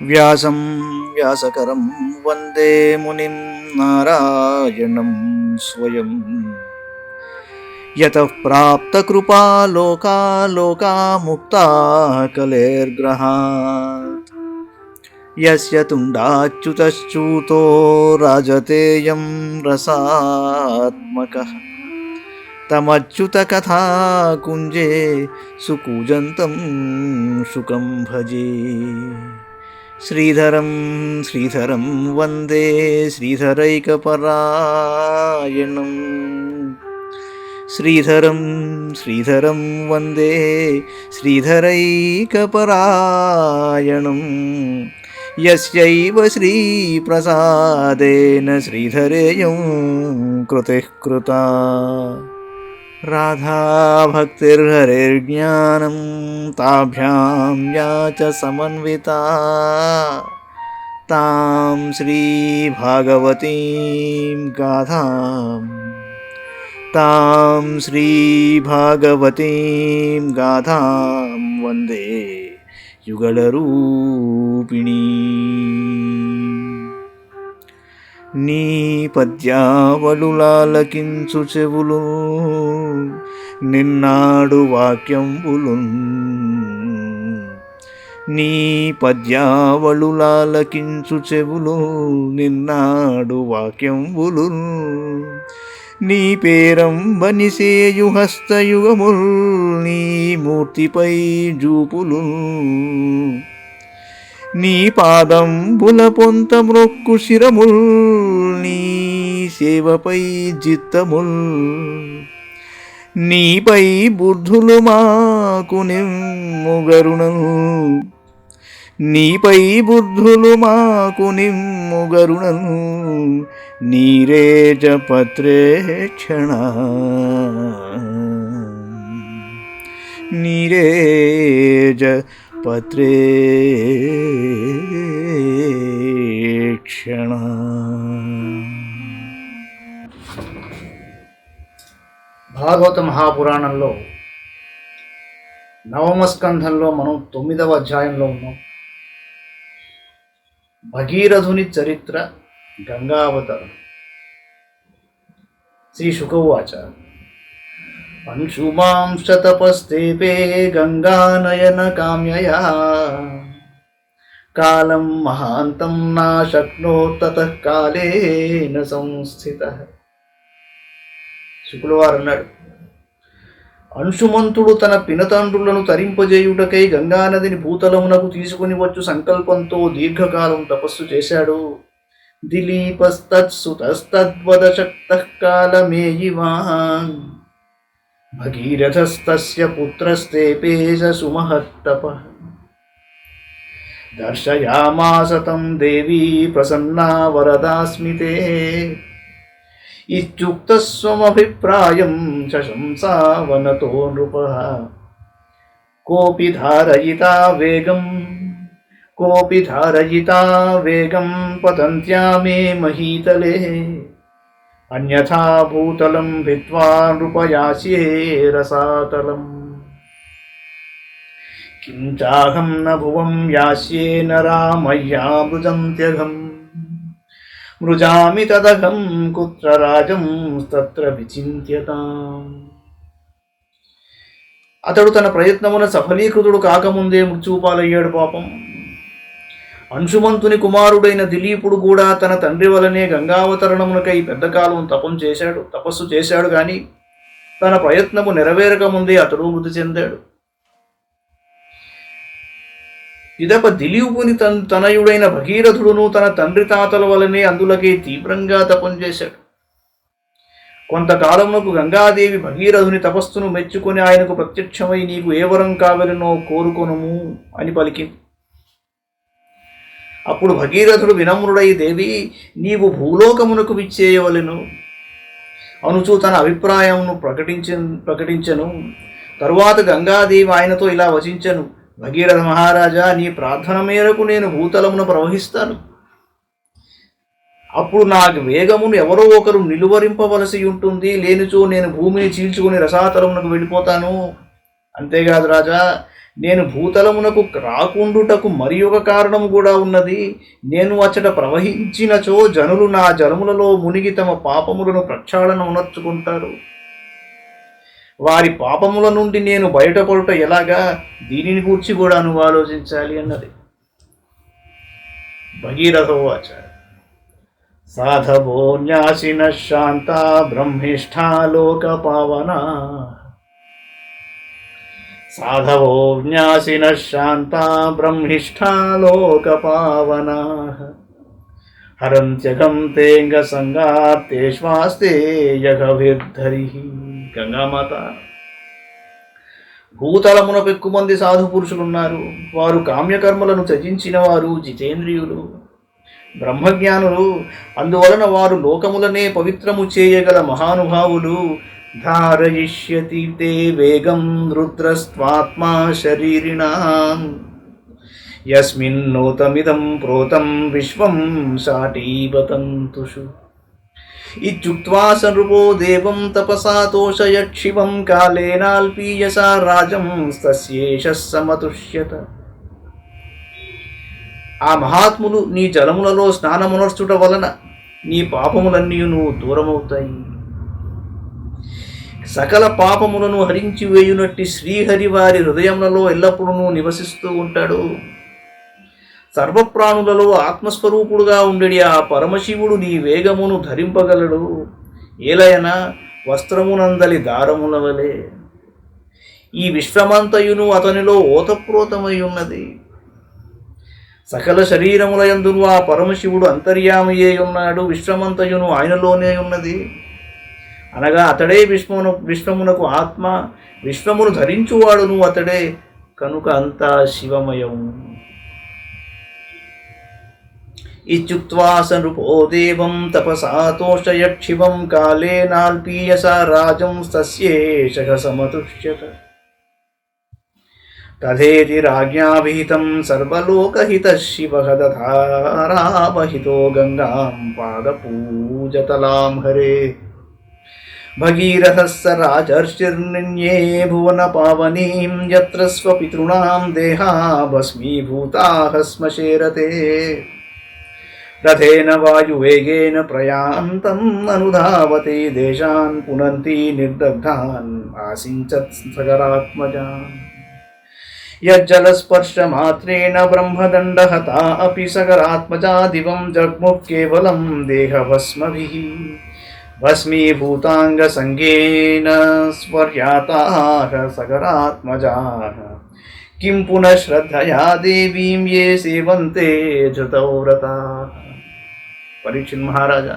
వ్యాసం వ్యాసకరం వందే మునిం నారాయణం స్వయం. యతః ప్రాప్తకృపా లోకా లోకా ముక్తా కలేర్గ్రహాత్. యస్య తుండాచ్యుతశ్చ్యుతో రాజతేయం రసాత్మకః. తమచ్యుతకథా కుంజే సుకూజంతం శుకం భజే. శ్రీధరం శ్రీధరం వందే శ్రీధరైకపరాయణం. శ్రీధరం శ్రీధరం వందే శ్రీధరైకపరాయణం. యస్యైవ శ్రీప్రసాదేన శ్రీధరేయం కృతిః కృతా. రాధాభక్తిర్హరిర్జ్ఞానం తాభ్యాం యా చ సమన్వితా. తాం శ్రీభాగవతీం గాథాం వందే యుగళరూపిణీ. నీ పద్యావళులాలకించు చెవులు నిన్నాడు వాక్యంబులు. నీ పద్యావళులాలకించు చెవులు నిన్నాడు వాక్యంబులు. నీ పేరంబనిసేయు హస్తయుగముల్ నీ మూర్తిపై జూపులు. నీ పాదంబుల పొంత మ్రొక్కు శిరముల్ నీ సేవపై జిత్తముల్. నీపై బుద్ధులు మాకు నిమ్ముగరుణను. నీపై బుద్ధులు మాకు నిమ్ముగరుణను. నీరేజ పత్రేక్షణ నీరేజ పత్రేక్షణ. భాగవత మహాపురాణంలో నవమ స్కంధంలో మనం 9వ అధ్యాయంలో ఉన్నాం. భగీరథుని చరిత్ర, గంగావతరం. శ్రీ శుకవాచ. అంశుమాంశతపస్తేపే గంగానయన కామ్యయా. కాలం మహాంతం నాశక్నో తతః కాలేన సంస్థితః. శుకులవారు అన్నాడు, అంశుమంతుడు తన పినతండ్రులను తరింపజేయుటకై గంగానదిని భూతలమునకు తీసుకుని వచ్చు సంకల్పంతో దీర్ఘకాలం తపస్సు చేశాడు. దిలీపస్తత్సుతస్తద్వద శక్తః కాలమేయివాన్. భగీరథస్తస్య పుత్రస్తేపేశ సుమహత్తపః. దర్శయామాస తం దేవీ ప్రసన్నా వరదాస్మితే. ఇత్యుక్తస్వమభిప్రాయం శశంసావనతో నృపః. కోపి ధారయితా వేగం పతంత్యా మే మహీతలే. అన్యథా భూతలం భిత్వా నృపయాస్యే రసాతలం. కిం చాహం న భువం యాస్యే నరా మయ్యా మృజంత్యఘం. మృజామి తదఘం కుత్ర రాజం తత్ర విచింత్యతాం. అతడు తన ప్రయత్నమున సఫలీకృతుడు కాకముందే మృత్యుపాలయ్యాడు పాపం. అంశుమంతుని కుమారుడైన దిలీపుడు కూడా తన తండ్రి వలనే గంగావతరణమునకై పెద్దకాలం తపస్సు చేశాడు గాని తన ప్రయత్నము నెరవేరకముందే అతడు మృతి చెందాడు. పిదప దిలీపుని తనయుడైన భగీరథుడును తన తండ్రి తాతల వలనే అందులకే తీవ్రంగా తపం చేశాడు. కొంతకాలమునకు గంగాదేవి భగీరథుని తపస్సును మెచ్చుకొని ఆయనకు ప్రత్యక్షమై నీకు ఏ వరం కావలనో కోరుకొనుము అని పలికింది. అప్పుడు భగీరథుడు వినమ్రుడై, దేవి నీవు భూలోకమునకు విచ్చేయవలెను అనుచూ తన అభిప్రాయమును ప్రకటించెను. తరువాత గంగాదేవి ఆయనతో ఇలా వచించెను, భగీరథ మహారాజా, నీ ప్రార్థన మేరకు నేను భూతలమును ప్రవహిస్తాను. అప్పుడు నాకు వేగమును ఎవరో ఒకరు నిలువరింపవలసి ఉంటుంది, లేనిచో నేను భూమిని చీల్చుకుని రసాతలమునకు వెళ్ళిపోతాను. అంతేకాదు రాజా, నేను భూతలమునకు రాకుండుటకు మరి ఒక కారణము కూడా ఉన్నది. నేను అచ్చట ప్రవహించినచో జనులు నా జలములలో మునిగి తమ పాపములను ప్రక్షాళన ఉనర్చుకుంటారు. వారి పాపముల నుండి నేను బయటపడుట ఎలాగా, దీనిని గూర్చి కూడా నువ్వు ఆలోచించాలి అన్నది. భగీరథోవాచ సాధవో న్యాసిన శాంత బ్రహ్మిష్ఠా లోక పావన. సాధవో న్యాసిన శాంత బ్రహ్మిష్ఠా లోక పావన. హరంత్యగం తేంగ సంగాత్తేష్వాస్తే యగవిర్ధరి. గంగామాత, భూతలమున పెక్కుమంది సాధు పురుషులున్నారు. వారు కామ్యకర్మలను త్యజించిన వారు, జితేంద్రియులు, బ్రహ్మజ్ఞానులు. అందువలన వారు లోకములనే పవిత్రము చేయగల మహానుభావులు. ధారయిష్యతి తే వేగం రుద్రస్త్వాత్మా శరీరిణాం యస్మిన్నోతమిదం ప్రోతం విశ్వం సాటీవతంతుషు. ఇత్యుక్త్వా సనృపో దేవం తపసా తోషయక్షివం కాలేనాల్పీయసా రాజం తస్యేష సమతుష్యత. ఆ మహాత్ములు నీ జలములలో స్నానమునర్చుట వలన నీ పాపములన్నీ నువ్వు దూరమవుతాయి. సకల పాపములను హరించి వేయునట్టి శ్రీహరి వారి హృదయములలో ఎల్లప్పుడూ నివసిస్తూ ఉంటాడు. సర్వప్రాణులలో ఆత్మస్వరూపుడుగా ఉండేది ఆ పరమశివుడు నీ వేగమును ధరింపగలడు. ఏలయన వస్త్రమునందలి దారముల వలె ఈ విశ్వమంతయును అతనిలో ఓతప్రోతమై ఉన్నది. సకల శరీరములయందును ఆ పరమశివుడు అంతర్యామయ్యే ఉన్నాడు. విశ్వమంతయును ఆయనలోనే ఉన్నది. అనగా అతడే విశ్వమునకు ఆత్మ. విశ్వమును ధరించువాడును అతడే. కనుక అంతా శివమయం. ఇత్యుక్త్వా సనృపో దేవం తపసా తోషయక్షివం కాలేనాల్పీయసా రాజం తస్యేష సమతుష్యత. తథేతి రాజ్ఞాభిహితం సర్వలోకహితః శివః దధారావహితో గంగాం పాదపూజతలాం హరే. భగీరథः స రాజర్షిర్నిన్యే భువన పావనీం యత్ర స్వపితॄణాం దేహా భస్మీభూతాః శ్మశేరతే. రథేన వాయువేగేన ప్రయాంతం అనుధావతి దేశాన్ పునంతి నిర్దగ్ధాన్ ఆసించత్ సగరాత్మజాన్. యజ్జలస్పర్శమాత్రేణ బ్రహ్మదండహతా అపి సగరాత్మజా దివం జగ్ముః కేవలం దేహభస్మభిః. భస్మీభూతాంగసంగేన స్వర్యాతాః సగరాత్మజాః. కిం పునః శ్రద్ధయా దేవీం యే సేవంతే ధృతవ్రతాః. పరీక్షిత్ మహారాజా,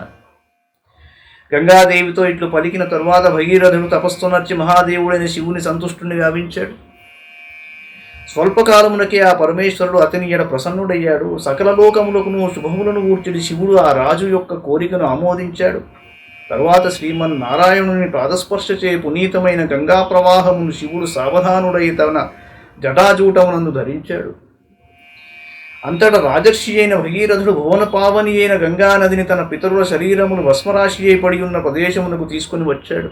గంగాదేవితో ఇట్లు పలికిన తరువాత భగీరథుడు తపస్సునర్చి మహాదేవుడైన శివుని సంతుష్టుని గావించాడు. స్వల్పకాలమునకే ఆ పరమేశ్వరుడు అతని ఎడ ప్రసన్నుడయ్యాడు. సకల లోకములకును శుభములను కూర్చుడి శివుడు ఆ రాజు యొక్క కోరికను ఆమోదించాడు. తరువాత శ్రీమన్నారాయణుని పాదస్పర్శచే పునీతమైన గంగా ప్రవాహమును శివుడు సావధానుడై తన జటాజూటమునందు ధరించాడు. అంతటా రాజర్షి అయిన భగీరథుడు భువన పావని అయిన గంగానదిని తన పితరుల శరీరమును భస్మరాశి అయి పడి ఉన్న ప్రదేశమునకు తీసుకుని వచ్చాడు.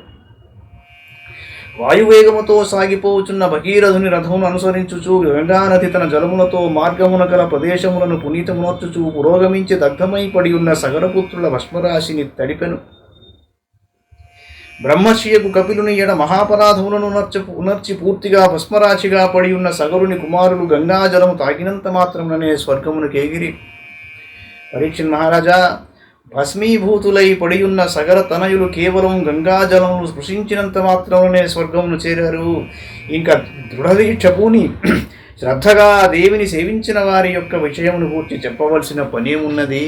వాయువేగముతో సాగిపోవచున్న భగీరథుని రథమును అనుసరించుచు గంగానది తన జలములతో మార్గమున గల ప్రదేశములను పునీతమునర్చుచు పురోగమించి దగ్ధమై పడి ఉన్న సగరపుత్రుల భస్మరాశిని తడిపెను. బ్రహ్మశ్రియకు కపిలుని ఎడ మహాపరాధములను ఉనర్చి పూర్తిగా భస్మరాశిగా పడి ఉన్న సగరుని కుమారులు గంగాజలము తాగినంత మాత్రముననే స్వర్గమునకు ఎగిరి. పరీక్షిత్ మహారాజా, భస్మీభూతులై పడియున్న సగర తనయులు కేవలం గంగాజలమును స్పృశించినంత మాత్రమునే స్వర్గమును చేరారు. ఇంకా దృఢదీక్ష పూని శ్రద్ధగా దేవిని సేవించిన వారి యొక్క విషయమును గూర్చి చెప్పవలసిన పనేమున్నది.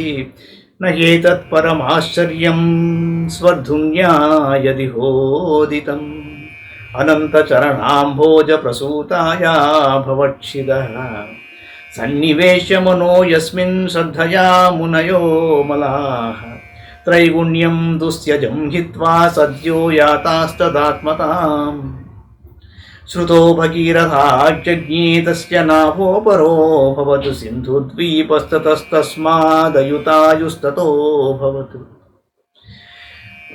నహేతత్పరమాశ్చర్యం స్వర్ధున్యాయది హోదితం అనంతచరణాంభోజ ప్రసూతాయా భవక్షిదః. సన్నివేశ్యమనో యస్మిన్ శ్రద్ధయా మునయో మలాః. త్రైగుణ్యం దుస్త్యజం హిత్వా సద్యో యాతాస్తదాత్మతాం. శ్రుతో భగీరథాజ్ఞే తస్య నావోపరో భవతు సింధుద్వీపస్తతస్తస్మాదయుతాయుస్తతో భవతు.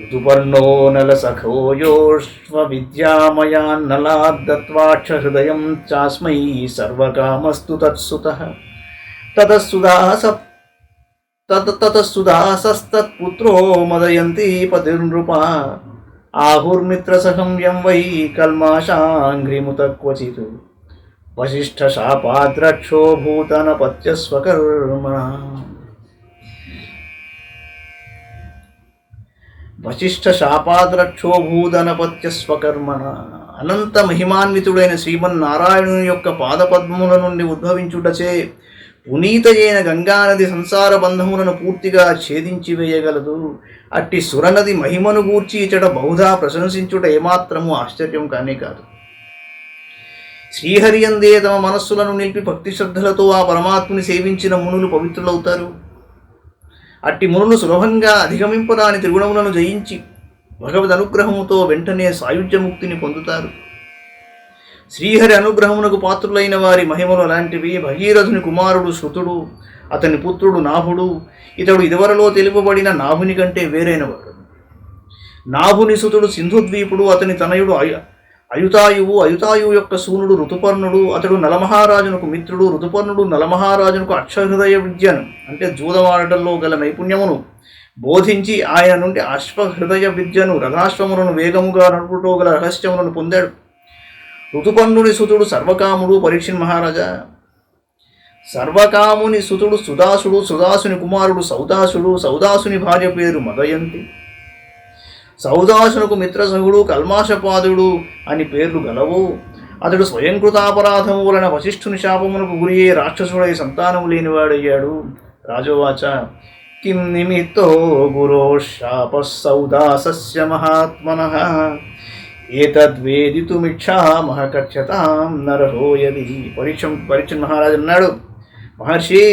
ఋతుపర్ణో నలసఖో యోష్వ విద్యామయాన్నలాద్దత్వాక్ష హృదయం చాస్మై సర్వకామస్తు తత్సుతః తతస్సుదాసస్తత్పుత్రో మదయంతి పతిర్నృప ఆహుర్మిత్రసహం యం వై కల్మాషాంఘ్రిముత క్వచిత్ వశిష్ఠశాపాద్రక్షో భూతనపత్యస్వకర్మణ. వశిష్ఠశాపాద్రక్షోభూదనపత్యస్వకర్మణ. అనంత మహిమాన్వితుడైన శ్రీమన్నారాయణుని యొక్క పాదపద్మముల నుండి ఉద్భవించుటచే పునీత అయిన గంగానది సంసార బంధములను పూర్తిగా ఛేదించి వేయగలదు. అట్టి సురనది మహిమను గూర్చి ఇచట బహుధా ప్రశంసించుట ఏమాత్రము ఆశ్చర్యం కానే కాదు. శ్రీహరియందే తమ మనస్సులను నిలిపి భక్తి శ్రద్ధలతో ఆ పరమాత్ముని సేవించిన మునులు పవిత్రులవుతారు. అట్టి మునులు సులభంగా అధిగమింపరాని త్రిగుణములను జయించి భగవద్ అనుగ్రహముతో వెంటనే సాయుధ్యముక్తిని పొందుతారు. శ్రీహరి అనుగ్రహమునకు పాత్రులైన వారి మహిమలు అలాంటివి. భగీరథుని కుమారుడు శృతుడు, అతని పుత్రుడు నాభుడు. ఇతడు ఇదివరలో తెలుపబడిన నాభుని కంటే వేరైనవాడు. నాభుని సుతుడు సింధుద్వీపుడు, అతని తనయుడు అయుతాయువు. అయుతాయువు యొక్క సూనుడు ఋతుపర్ణుడు, అతడు నలమహారాజునకు మిత్రుడు. ఋతుపర్ణుడు నలమహారాజునకు అక్షహృదయ విద్యను అంటే జూదమాడటంలో గల నైపుణ్యమును బోధించి ఆయన నుండి అశ్వహృదయ విద్యను రథాశ్వములను వేగముగా నడుపుటో గల రహస్యములను పొందాడు. ఋతుపర్ణుని సుతుడు సర్వకాముడు. పరీక్షిన్ మహారాజా, సర్వకాముని సుతుడు సుదాసుడు. సుదాసుని కుమారుడు సౌదాసుడు. సౌదాసుని భార్య పేరు మదయంతి. సౌదాసునకు మిత్రసహుడు కల్మాషపాదుడు అని పేర్లు గలవు. అతడు స్వయంకృతాపరాధము వలన వశిష్ఠుని శాపమునకు గురియే రాక్షసుడై సంతానము లేనివాడయ్యాడు. రాజోవాచ కిం నిమిత్తో గురో శాప సౌదాసస్య మహాత్మనః ఏతద్వేదితుమిచ్ఛామః కథ్యతాం నరహో యది. పరీక్ష మహారాజు అన్నాడు, మహర్షి,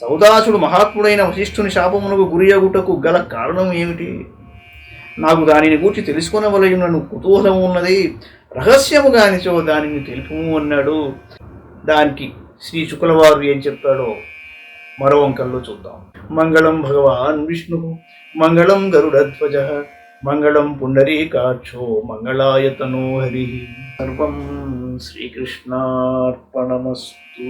సౌదాసుడు మహాత్ముడైన వశిష్ఠుని శాపమునకు గురియగుటకు గల కారణం ఏమిటి? నాకు దానిని గూర్చి తెలుసుకొనవలయునను కుతూహలం ఉన్నది. రహస్యము గానిచో దానిని తెలుపుము అన్నాడు. దానికి శ్రీ శుక్లవారు ఏం చెప్పాడో మరో అంకంలో చూద్దాం. మంగళం భగవాన్ విష్ణు, మంగళం గరుడధ్వజ, మంగళం పుండరీకాక్షో, మంగళాయతనో హరి. సర్వం శ్రీకృష్ణార్పణమస్తు.